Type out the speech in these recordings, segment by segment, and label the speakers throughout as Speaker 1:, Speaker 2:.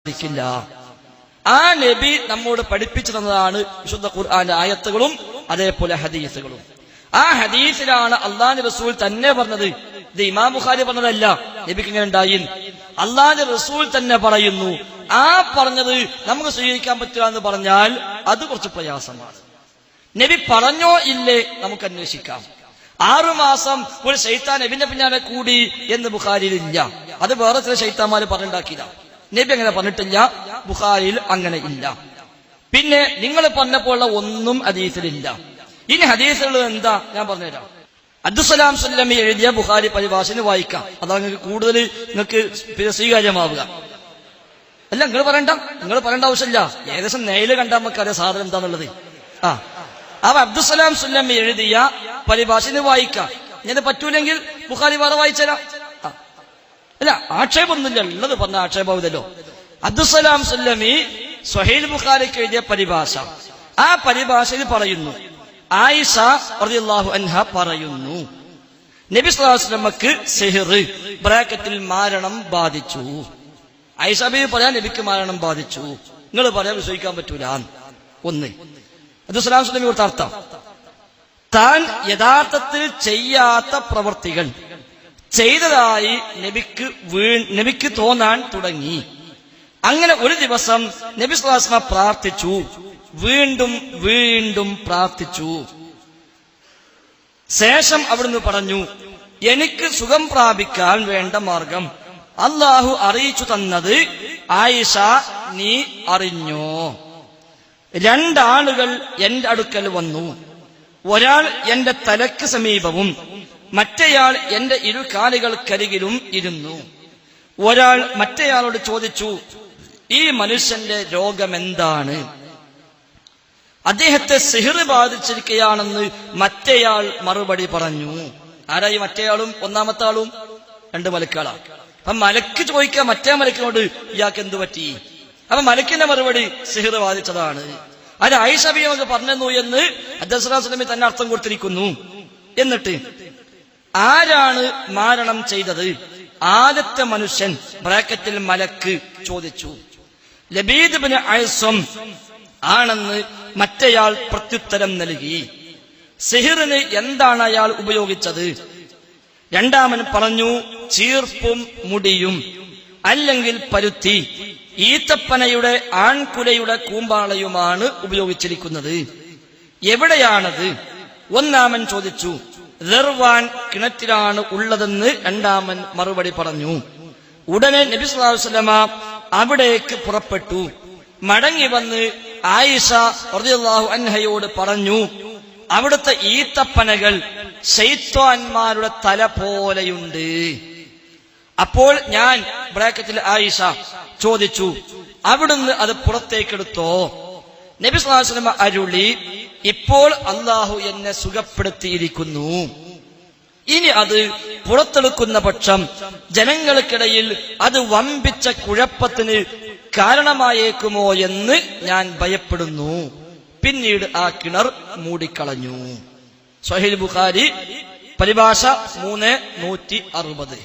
Speaker 1: സാധിക്കില്ല. ആ നബി നമ്മോട് പഠിപ്പിച്ചു തന്നതാണ് വിശുദ്ധ ഖുർആന്റെ ആയത്തുകളും അതേപോലെ ഹദീസുകളും. ആ ഹദീസിലാണ് അള്ളാഹുവിന്റെ റസൂൽ തന്നെ പറഞ്ഞത്. ഇത് ഇമാം ബുഖാരി പറഞ്ഞതല്ല. നബിക്ക് ഇങ്ങനെ ഉണ്ടായി, അള്ളാഹുവിന്റെ റസൂൽ തന്നെ പറയുന്നു. ആ പറഞ്ഞത് നമുക്ക് സ്വീകരിക്കാൻ പറ്റുക എന്ന് പറഞ്ഞാൽ അത് കുറച്ച് പ്രയാസമാണ്. നബി പറഞ്ഞോ ഇല്ലേ നമുക്ക് അന്വേഷിക്കാം. 6 മാസം ഒരു ശൈത്താൻ നബിന്റെ പിന്നാലെ കൂടി എന്ന് ബുഖാരിയിൽ ഇല്ല. അത് വേറെ ചില ശൈത്താന്മാര് പറഞ്ഞുണ്ടാക്കിയതാ. നബി അങ്ങനെ പറഞ്ഞിട്ടില്ല, ബുഖാരിയിൽ അങ്ങനെ ഇല്ല. പിന്നെ നിങ്ങൾ പറഞ്ഞപ്പോഴുള്ള ഒന്നും ഹദീസിലില്ല. ഇനി ഹദീസുകൾ എന്താ ഞാൻ പറഞ്ഞുതരാം. അബ്ദുസ്സലാം സുല്ലമി എഴുതിയ ബുഖാരി പരിഭാഷന് വായിക്കാം. അതാണ് നിങ്ങൾക്ക് കൂടുതൽ നിങ്ങൾക്ക് സ്വീകാര്യമാവുക. അല്ല, നിങ്ങൾ പറയേണ്ട ആവശ്യമില്ല. ഏകദേശം നേരിൽ കണ്ടാൽ നമുക്കറിയാം സാധനം എന്താന്നുള്ളത്. അവ അബ്ദുസ്സലാം സുല്ലമി എഴുതിയ പരിഭാഷന് വായിക്കാം. ഇങ്ങനെ പറ്റൂലെങ്കിൽ ബുഖാരി വേറെ വായിച്ചരാം. അല്ല, ആക്ഷേപമൊന്നുമില്ല, ഉള്ളത് പറഞ്ഞ ആക്ഷേപമില്ലല്ലോ. അബ്ദുസ്സലാം സുല്ലമി സ്വഹീഹ് ബുഖാരിക്ക് എഴുതിയ പരിഭാഷ. ആ പരിഭാഷയിൽ പറയുന്നു, ആയിഷ റളിയല്ലാഹു അൻഹ പറയുന്നു, നബി സ്വല്ലല്ലാഹു അലൈഹി വസല്ലമക്ക് സിഹ്ർ ബ്രാക്കറ്റിൽ മാരണം ബാധിച്ചു. ആയിഷ ബീവി പറയാൻ നബിക്ക് മാരണം ബാധിച്ചു. നിങ്ങൾ പറയാൻ വിശ്വസിക്കാൻ പറ്റൂല. ഒന്ന്, അബ്ദുസ്സലാം സുല്ലമി കൊടുത്ത അർത്ഥം, താൻ യഥാർത്ഥത്തിൽ ചെയ്യാത്ത പ്രവർത്തികൾ ചെയ്തതായി നബിക്ക് തോന്നാൻ തുടങ്ങി. അങ്ങനെ ഒരു ദിവസം നബി സ്വല്ലല്ലാഹു അലൈഹി വസല്ലം പ്രാർത്ഥിച്ചു, വീണ്ടും വീണ്ടും പ്രാർത്ഥിച്ചു. ശേഷം അവിടുന്ന് പറഞ്ഞു, എനിക്ക് സുഖം പ്രാപിക്കാൻ വേണ്ട മാർഗം അല്ലാഹു അറിയിച്ചു തന്നത് ആയിഷ നീ അറിഞ്ഞോ? 2 ആളുകൾ എന്റെ അടുക്കൽ വന്നു. ഒരാൾ എന്റെ തലക്ക് സമീപവും മറ്റേയാൾ എന്റെ 2 കാലുകൾക്കരികിലും ഇരുന്നു. ഒരാൾ മറ്റേയാളോട് ചോദിച്ചു, ഈ മനുഷ്യന്റെ രോഗമെന്താണ്? അദ്ദേഹത്തെ സിഹ്ർ ബാധിച്ചിരിക്കുകയാണെന്ന് മറ്റേയാൾ മറുപടി പറഞ്ഞു. ആരായി മറ്റേയാളും ഒന്നാമത്തെ ആളും? 2 മലക്കുകളാണ്. അപ്പൊ മലക്ക് ചോദിക്കുക മറ്റേ മലക്കിനോട്, ഇയാൾക്ക് എന്തു പറ്റി? അപ്പൊ മലക്കിന്റെ മറുപടി സിഹ്ർ ബാധിച്ചതാണ്. അത് ആയിഷ ബീവി പറഞ്ഞു എന്ന് അബ്ദുസ്സലാം സുല്ലമി തന്നെ അർത്ഥം കൊടുത്തിരിക്കുന്നു. എന്നിട്ട് ആരാണ് മാരണം ചെയ്തത്? ആദ്യത്തെ മനുഷ്യൻ ബ്രാക്കറ്റിൽ മലക്ക് ചോദിച്ചു. ലബീദ് ഇബ്നു അയ്സം ആണെന്ന് മറ്റേയാൾ പ്രത്യുത്തരം നൽകി. സിഹ്റിന് എന്താണ് അയാൾ ഉപയോഗിച്ചത്? രണ്ടാമൻ പറഞ്ഞു, ചീർപ്പും മുടിയും, അല്ലെങ്കിൽ പരുത്തി, ഈത്തപ്പനയുടെ ആൺകുലയുടെ കൂമ്പാളയുമാണ് ഉപയോഗിച്ചിരിക്കുന്നത്. എവിടെയാണത്? ഒന്നാമൻ ചോദിച്ചു. ദർവാൻ കിണറ്റിലാണ് ഉള്ളതെന്ന് രണ്ടാമൻ മറുപടി പറഞ്ഞു. ഉടനെ നബി സല്ലല്ലാഹു അലൈഹി വസല്ലമ അവിടേക്ക് പുറപ്പെട്ടു. മടങ്ങി വന്ന് ആയിഷ റളിയല്ലാഹു അൻഹയോട് പറഞ്ഞു, അവിടുത്തെ ഈത്തപ്പനകൾ ശൈത്വാന്മാരുടെ തല പോലെയുണ്ട്. അപ്പോൾ ഞാൻ ബ്രാക്കറ്റിൽ ആയിഷ ചോദിച്ചു, അവിടുന്ന് അത് പുറത്തേക്കെടുത്തോ? നബി സല്ലല്ലാഹു അലൈഹി വസല്ലം അരുളി, ഇപ്പോൾ അല്ലാഹു എന്നെ സുഖപ്പെടുത്തിയിരിക്കുന്നു. ഇനി അത് പുറത്തെടുക്കുന്ന പക്ഷം ജനങ്ങൾക്കിടയിൽ അത് വമ്പിച്ച കുഴപ്പത്തിന് കാരണമായേക്കുമോ എന്ന് ഞാൻ ഭയപ്പെടുന്നു. പിന്നീട് ആ കിണർ മൂടിക്കളഞ്ഞു. സ്വഹീഹ് ബുഖാരി പരിഭാഷ 360.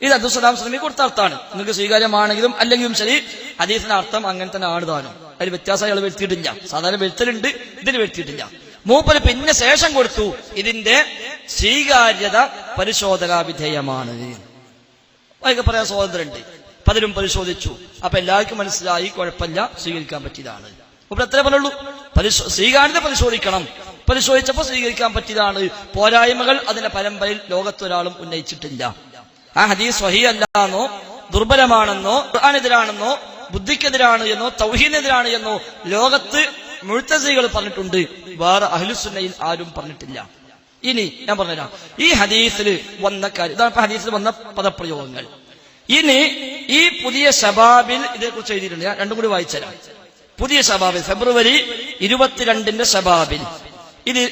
Speaker 1: ഇത് അബ്ദുസ്സലാം സുല്ലമി കൊടുത്ത അർത്ഥാണ്. നിങ്ങൾക്ക് സ്വീകാര്യമാണെങ്കിലും അല്ലെങ്കിലും ശരി, ഹദീസിന്റെ അർത്ഥം അങ്ങനെ തന്നെ ആണ് താനും. അതിൽ വ്യത്യാസം അയാൾ വരുത്തിയിട്ടില്ല. സാധാരണ വരുത്തലുണ്ട്, ഇതിന് വരുത്തിയിട്ടില്ല. മൂപ്പര് പിന്നെ ശേഷം കൊടുത്തു, ഇതിന്റെ സ്വീകാര്യത പരിശോധനാ വിധേയമാണ്. അതൊക്കെ പറയാൻ സ്വാതന്ത്ര്യമുണ്ട്. പലരും പരിശോധിച്ചു. അപ്പൊ എല്ലാവർക്കും മനസ്സിലായി കുഴപ്പമില്ല, സ്വീകരിക്കാൻ പറ്റിയതാണ്. മൂപ്പര് അത്രേ പറഞ്ഞുള്ളൂ. സ്വീകാര്യത പരിശോധിക്കണം. പരിശോധിച്ചപ്പോ സ്വീകരിക്കാൻ പറ്റിയതാണ്. പോരായ്മകൾ അതിന്റെ പരമ്പരയിൽ ലോകത്തൊരാളും ഉന്നയിച്ചിട്ടില്ല. ആ ഹദീസ് സ്വഹീഹ് അല്ലാന്നോ ദുർബലമാണെന്നോ ഖുർആനെതിരാണെന്നോ ബുദ്ധിക്കെതിരാണ് എന്നോ തൗഹീദിനെതിരാണ് എന്നോ ലോകത്ത് മുഅ്തസിലികൾ പറഞ്ഞിട്ടുണ്ട്. വേറെ അഹ്ലുസുന്നയിൽ ആരും പറഞ്ഞിട്ടില്ല. ഇനി ഞാൻ പറഞ്ഞുതരാം ഈ ഹദീസിൽ വന്ന കാര്യം. ഇതാണ് ഹദീസിൽ വന്ന പദപ്രയോഗങ്ങൾ. ഇനി ഈ പുതിയ ശബാബിൽ ഇതേക്കുറിച്ച് എഴുതിയിട്ടുണ്ട്. ഞാൻ രണ്ടും കൂടി വായിച്ചുതരാം. പുതിയ ശബാബിൽ ഫെബ്രുവരി 22 ശബാബിൽ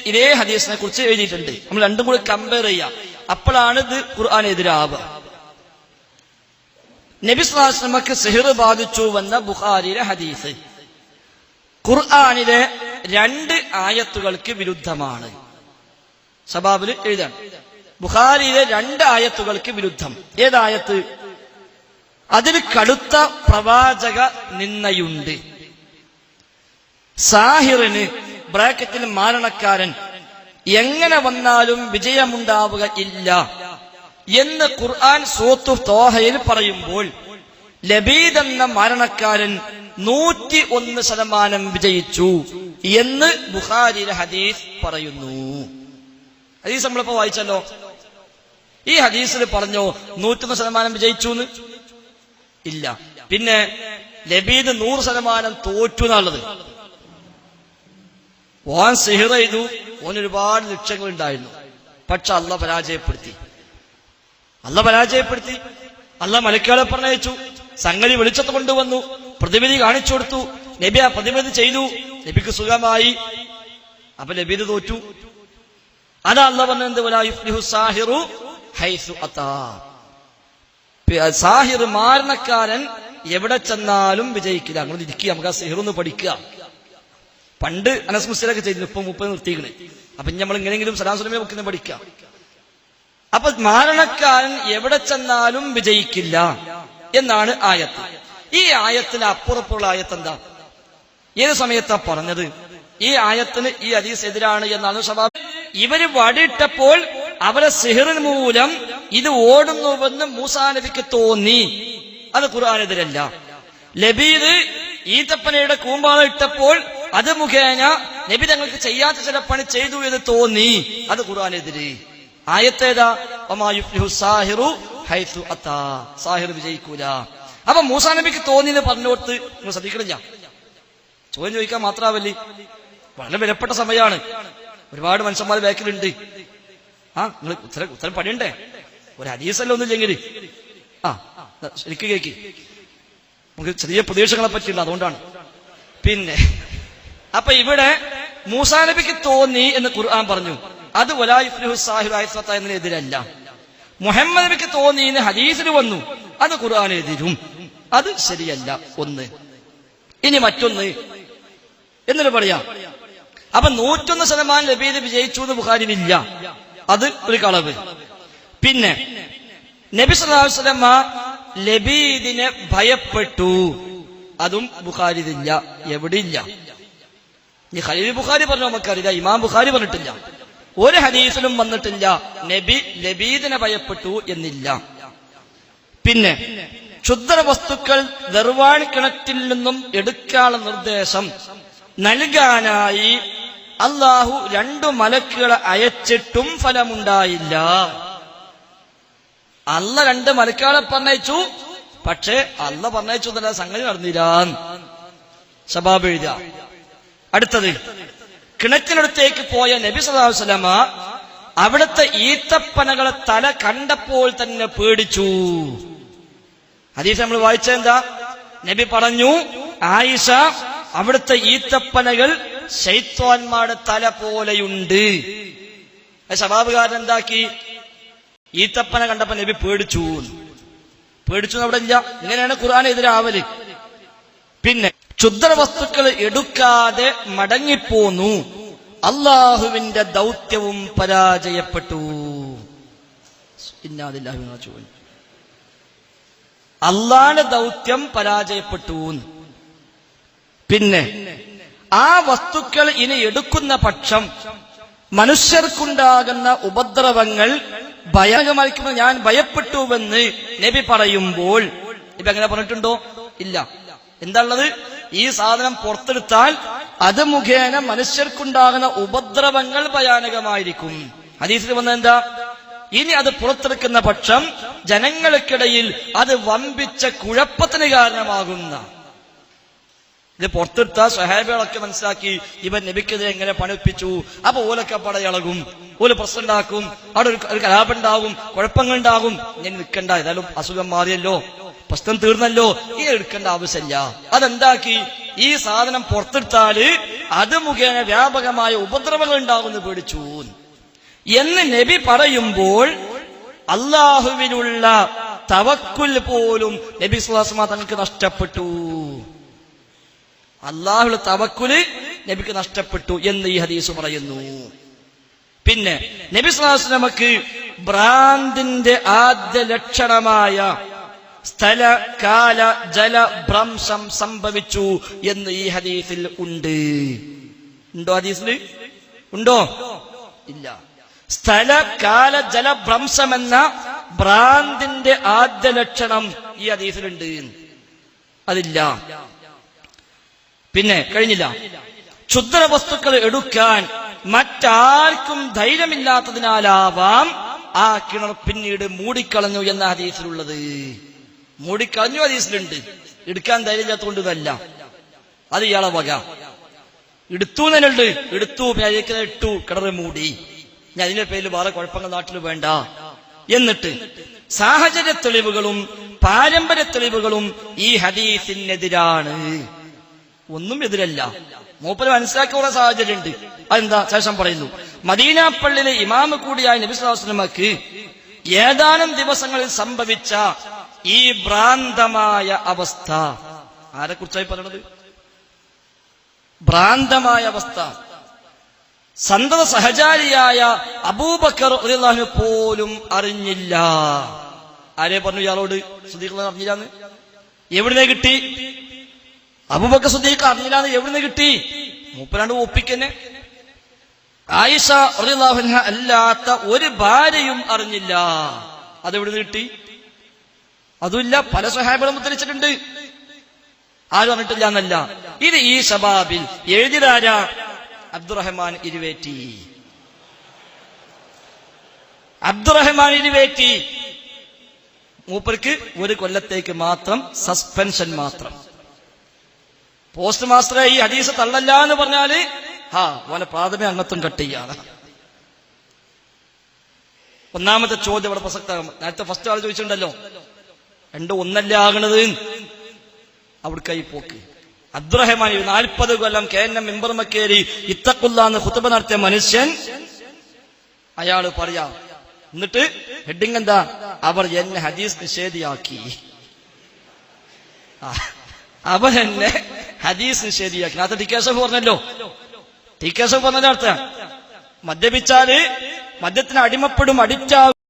Speaker 1: ഇതേ ഹദീസിനെ കുറിച്ച് എഴുതിയിട്ടുണ്ട്. നമ്മൾ രണ്ടും കൂടി കമ്പയർ ചെയ്യാം. അപ്പോഴാണ് ഇത് ഖുർആനെതിരാവുക. നബി സ്വല്ലല്ലാഹു അലൈഹി വസല്ലമക്ക് സിഹ്ർ ബാധിച്ചുവെന്ന ബുഖാരിയിലെ ഹദീസ് ഖുർആനിലെ 2 ആയത്തുകൾക്ക് വിരുദ്ധമാണ്. ശബാബിൽ എഴുതാണ് ബുഖാരിയിലെ 2 ആയത്തുകൾക്ക് വിരുദ്ധം. ഏതായത്ത്? അതിൽ കടുത്ത പ്രവാചക നിന്ദയുണ്ട്. സാഹിറിന് ബ്രാക്കറ്റിൽ മാരണക്കാരൻ എങ്ങനെ വന്നാലും വിജയമുണ്ടാവുക ഇല്ല എന്ന് ഖുർആൻ സൂറത്തു തോഹയിൽ പറയുമ്പോൾ ലബീദ് എന്ന മാരണക്കാരൻ 101% വിജയിച്ചു എന്ന് ബുഖാരിയിലെ ഹദീസ് പറയുന്നു. ഹദീസ് നമ്മളിപ്പോ വായിച്ചല്ലോ. ഈ ഹദീസിൽ പറഞ്ഞോ 101% വിജയിച്ചു എന്ന്? ഇല്ല. പിന്നെ ലബീദ് 100% തോറ്റു എന്നുള്ളത്. ഓൻ സിഹിർ ചെയ്തു, ഓൻ ഒരുപാട് ലക്ഷ്യങ്ങൾ ഉണ്ടായിരുന്നു. പക്ഷെ അള്ളാഹ് പരാജയപ്പെടുത്തി. അള്ളാഹ് മലക്കുകളെ പറഞ്ഞയച്ചു, സംഗതി വെളിച്ചത്ത് കൊണ്ടുവന്നു, പ്രതിവിധി കാണിച്ചു കൊടുത്തു. നബി ആ പ്രതിവിധി ചെയ്തു, നബിക്ക് സുഖമായി. അപ്പൊ ലബീദ് തോറ്റു. അതാ അള്ളാഹ് പറഞ്ഞത്, വലാ യുഫ്ലിഹു സാഹിറു ഹൈസു അതാ. സാഹിർ മാരണക്കാരൻ എവിടെ ചെന്നാലും വിജയിക്കില്ല. അങ്ങനെ ഇരിക്കുക, നമുക്ക് ആ സിഹിറൊന്ന് പഠിക്കുക. പണ്ട് അനസ് മുസ്ലിമൊക്കെ ചെയ്തിരുന്നു, ഇപ്പൊ 30 നിർത്തിക്കണ്. അപ്പൊ നമ്മൾ ഇങ്ങനെയെങ്കിലും സലാം സുലൈമിനെ ബുക്കിനെ പഠിക്കുക. അപ്പൊ മാരണക്കാരൻ എവിടെ ചെന്നാലും വിജയിക്കില്ല എന്നാണ് ആയത്ത്. ഈ ആയത്തിന് അപ്പുറപ്പുള്ള ആയത്ത് എന്താ? ഏത് സമയത്താ പറഞ്ഞത്? ഈ ആയത്തിന് ഈ ഹദീസ് എതിരാണ് എന്നാണ് സവാബ്. ഇവര് വടിയിട്ടപ്പോൾ അവരെ സിഹിറിന് മൂലം ഇത് ഓടുന്നുവെന്ന് മൂസാ നബിക്ക് തോന്നി. അത് ഖുർആനെതിരല്ല. ലബീദ് ഈത്തപ്പനയുടെ കൂമ്പാളം ഇട്ടപ്പോൾ അത് മുഖേന നബി തങ്ങൾക്ക് ചെയ്യാത്ത ചില പണി ചെയ്തു എന്ന് തോന്നി. അത് ഖുർആനെതിരെ. ആയത്തേതാ? വമാ യുഫ്ലിഹു സാഹിറു ഹൈസു അതാ. സാഹിർ വിജയിക്കൂല. അപ്പൊ മൂസാ നബിക്ക് തോന്നി എന്ന് പറഞ്ഞോട്ട് നിങ്ങൾ ശ്രദ്ധിക്കണില്ല. ചോദ്യം ചോദിക്കാൻ മാത്രാവല്ലേ, വളരെ വിലപ്പെട്ട സമയമാണ്. ഒരുപാട് മനുഷ്യന്മാർ ബാക്കിലുണ്ട്. നിങ്ങൾ ഉത്തരം പണിയണ്ടേ? ഒരു ഹദീസല്ല ഒന്നുമില്ലെങ്കിൽ ശരിക്കും കേക്ക്. നമുക്ക് ചെറിയ പ്രതീക്ഷകളെ പറ്റിയില്ല, അതുകൊണ്ടാണ്. പിന്നെ അപ്പൊ ഇവിടെ മൂസാ നബിക്ക് തോന്നി എന്ന് ഖുർആൻ പറഞ്ഞു. അത് വലാ യുഫ്ലിഹു സാഹിറു ഹൈസു അതാ എന്നതിനെതിരല്ല. മുഹമ്മദ് നബിക്ക് തോന്നി എന്ന് ഹദീസിൽ വന്നു. അത് ഖുർആനെതിരും. അത് ശരിയല്ല. ഒന്ന്. ഇനി മറ്റൊന്ന് എന്നിട്ട് പറയാം. അപ്പൊ 101% ലബീദ് വിജയിച്ചു എന്ന് ബുഖാരിയിലില്ല. അത് ഒരു കളവ്. പിന്നെ നബി സല്ലല്ലാഹു അലൈഹി വസല്ലം ലബീദിനെ ഭയപ്പെട്ടു. അതും ബുഖാരിയിലില്ല. എവിടെയില്ല. ഈ ഖലീൽ ബുഖാരി പറഞ്ഞു നമുക്കറിയില്ല, ഇമാം ബുഖാരി പറഞ്ഞിട്ടില്ല. ഒരു ഹദീസിലും വന്നിട്ടില്ല നബി ലബീദിനെ ഭയപ്പെട്ടു എന്നില്ല. പിന്നെ ക്ഷുദ്ര വസ്തുക്കൾ ദർവാണി കിണറ്റിൽ നിന്നും എടുക്കാനുള്ള നിർദ്ദേശം നൽകാനായി അള്ളാഹു 2 മലക്കുകളെ അയച്ചിട്ടും ഫലമുണ്ടായില്ല. അള്ള 2 മലക്കുകളെ പറഞ്ഞയച്ചു, പക്ഷേ അള്ള പറഞ്ഞയച്ചു എന്നല്ല, സംഗതി നടന്നില്ല. ശബാബ് എഴുതുക. അടുത്തത്, കിണറ്റിനടുത്തേക്ക് പോയ നബി സല്ലല്ലാഹു അലൈഹി വസല്ലമ അവിടുത്തെ ഈത്തപ്പനകളെ തല കണ്ടപ്പോൾ തന്നെ പേടിച്ചു. ഹദീസ് നമ്മൾ വായിച്ചെന്താ? നബി പറഞ്ഞു, ആയിഷ, അവിടുത്തെ ഈത്തപ്പനകൾ ശൈത്വാന്മാരുടെ തല പോലെയുണ്ട്. ശബാബുകാരൻ എന്താക്കി? ഈത്തപ്പന കണ്ടപ്പോ നബി പേടിച്ചു. അവിടെ ഇല്ല. ഇങ്ങനെയാണ് ഖുർആൻ എതിരാവല്. പിന്നെ ക്ഷുദ്ര വസ്തുക്കൾ എടുക്കാതെ മടങ്ങിപ്പോന്നു. അള്ളാഹുവിന്റെ ദൗത്യവും പരാജയപ്പെട്ടു. അള്ളാഹുവിന്റെ ദൗത്യം പരാജയപ്പെട്ടു. പിന്നെ ആ വസ്തുക്കൾ ഇനി എടുക്കുന്ന പക്ഷം മനുഷ്യർക്കുണ്ടാകുന്ന ഉപദ്രവങ്ങൾ ഭയാനകമായിരിക്കുമ്പോൾ ഞാൻ ഭയപ്പെട്ടുവെന്ന് നബി പറയുമ്പോൾ നബി അങ്ങനെ പറഞ്ഞിട്ടുണ്ടോ? ഇല്ല. എന്താണുള്ളത്? ഈ സാധനം പുറത്തെടുത്താൽ അത് മുഖേന മനുഷ്യർക്കുണ്ടാകുന്ന ഉപദ്രവങ്ങൾ ഭയാനകമായിരിക്കും. ഹദീസിൽ വന്നത് എന്താ? ഇനി അത് പുറത്തെടുക്കുന്ന പക്ഷം ജനങ്ങൾക്കിടയിൽ അത് വമ്പിച്ച കുഴപ്പത്തിന് കാരണമാകുന്ന. ഇത് പുറത്തെടുത്താൽ സ്വഹാബികളൊക്കെ മനസ്സിലാക്കി ഇവൻ നബിക്കെതിരെ എങ്ങനെ പണിപ്പിച്ചു. അപ്പൊ ഓലൊക്കെ പടയളകും, ഓല് പ്രശ്നം ഉണ്ടാക്കും, അവിടെ ഒരു കലാപുണ്ടാവും, കുഴപ്പങ്ങൾ ഉണ്ടാകും. ഇങ്ങനെ നിൽക്കണ്ട, ഏതായാലും അസുഖം മാറിയല്ലോ, പ്രശ്നം തീർന്നല്ലോ, ഇനി എടുക്കേണ്ട ആവശ്യമില്ല. അതെന്താക്കി? ഈ സാധനം പുറത്തെടുത്താല് അത് മുഖേന വ്യാപകമായ ഉപദ്രവങ്ങൾ ഉണ്ടാകുമെന്ന് പേടിച്ചു എന്ന് നബി പറയുമ്പോൾ അള്ളാഹുവിനുള്ള തവക്കുൽ പോലും നബി സ്വല്ലല്ലാഹു അലൈഹി വസല്ലം തങ്ങൾക്ക് നഷ്ടപ്പെട്ടു. അള്ളാഹുവിന്റെ തവക്കുല് നബിക്ക് നഷ്ടപ്പെട്ടു എന്ന് ഈ ഹദീസ് പറയുന്നു. പിന്നെ നബി സ്വല്ലല്ലാഹു അലൈഹി വസല്ലമക്ക് ഭ്രാന്തിന്റെ ആദ്യ ലക്ഷണമായ സ്ഥല കാല ജല ഭ്രംശം സംഭവിച്ചു എന്ന് ഈ ഹദീസിൽ ഉണ്ട്. ഉണ്ടോ? ഹദീസിൽ ഉണ്ടോ? ഇല്ല. സ്ഥല കാല ജലഭ്രംശം എന്ന ഭ്രാന്തിന്റെ ആദ്യ ലക്ഷണം ഈ ഹദീസിലുണ്ട്. അതില്ല. പിന്നെ കഴിഞ്ഞില്ല. ക്ഷുദ്ര വസ്തുക്കൾ എടുക്കാൻ മറ്റാർക്കും ധൈര്യമില്ലാത്തതിനാലാവാം ആ കിണർ പിന്നീട് മൂടിക്കളഞ്ഞു എന്ന ഹദീസിലുള്ളത്. മൂടിക്കളഞ്ഞു ഹദീസിലുണ്ട്. എടുക്കാൻ ധൈര്യമില്ലാത്തതുകൊണ്ടല്ല. അത് ഇയാളെ വക. എടുത്തു തന്നെയുണ്ട്. എടുത്തു, ഇട്ടു, കിണറ് മൂടി. ഞാൻ അതിന്റെ പേരിൽ വേറെ കുഴപ്പങ്ങൾ നാട്ടിൽ വേണ്ട. എന്നിട്ട് സാഹചര്യ തെളിവുകളും പാരമ്പര്യ തെളിവുകളും ഈ ഹദീസിനെതിരാണ്. ഒന്നും എതിരല്ല. മൂപ്പര് മനസ്സിലാക്കിയ സാഹചര്യം ഉണ്ട്. അതെന്താ? ശേഷം പറയുന്നു, മദീന പള്ളിയിലെ ഇമാമ് കൂടിയായ നബി സല്ലല്ലാഹു അലൈഹി വസല്ലമക്ക് ഏതാനും ദിവസങ്ങളിൽ സംഭവിച്ച ഈ ഭ്രാന്തമായ അവസ്ഥ. ആരെക്കുറിച്ചായി പറയണത്? ഭ്രാന്തമായ അവസ്ഥ സന്തത സഹചാരിയായ അബൂബക്കർ റളിയല്ലാഹു അൻഹു പോലും അറിഞ്ഞില്ല. ആരെ പറഞ്ഞു ഇയാളോട്? സിദ്ദീഖ് അറിഞ്ഞില്ലാന്ന്. എവിടുന്ന് കിട്ടി? അബൂബക്കർ സിദ്ദീഖ് അറിഞ്ഞില്ലാന്ന് എവിടുന്ന് കിട്ടി? മൂപ്പരാണ്ട് ഒപ്പിക്കന്നെ. ആയിഷ റളിയല്ലാഹു അൻഹ അല്ലാത്ത ഒരു ഭാര്യയും അറിഞ്ഞില്ല. അതെവിടുന്ന് കിട്ടി? അതുമില്ല. പല സ്വഹാബികളും ഉദ്ധരിച്ചിട്ടുണ്ട്. ആരും അറിഞ്ഞിട്ടില്ല എന്നല്ല. ഇത് ഈ ശബാബിൽ എഴുതിയതാരാ? അബ്ദുറഹ്മാൻ ഇരുവേറ്റി. അബ്ദുറഹ്മാൻ ഇരുവേറ്റി മൂപ്പർക്ക് ഒരു കൊല്ലത്തേക്ക് മാത്രം സസ്പെൻഷൻ മാത്രം. പോസ്റ്റ് മാസ്റ്ററെ ഈ ഹദീസ് തള്ളല്ല എന്ന് പറഞ്ഞാല് ഓനെ പ്രാഥമിക അംഗത്വം കട്ട് ചെയ്യാണ്. ഒന്നാമത്തെ ചോദ്യം ഇവിടെ പ്രസക്തമാകും. നേരത്തെ ഫസ്റ്റ് ആൾ ചോദിച്ചിട്ടുണ്ടല്ലോ, രണ്ടും ഒന്നല്ല ആകണത്. അവിടേക്കായി പോക്ക്. അബ്ദുറഹ്മാൻ 40 കൊല്ലം കേന്ന മെമ്പർമക്കേരി ഇത്തഖുല്ലാന്ന് ഖുതുബ നടത്തിയ മനുഷ്യൻ, അയാള് പറയാ. എന്നിട്ട് ഹെഡിങ് എന്താ? അവർ എന്നെ ഹദീസ് നിഷേധിയാക്കി. അവർ എന്നെ ഹദീസ് നിഷേധിയാക്കി. അത് ടി കെ എസ് എഫ് പറഞ്ഞല്ലോ. ടി കെ എസ് എഫ് പറഞ്ഞ അർത്ഥം, മദ്യപിച്ചാല് മദ്യത്തിന് അടിമപ്പെടും, അഡിക്റ്റാകും.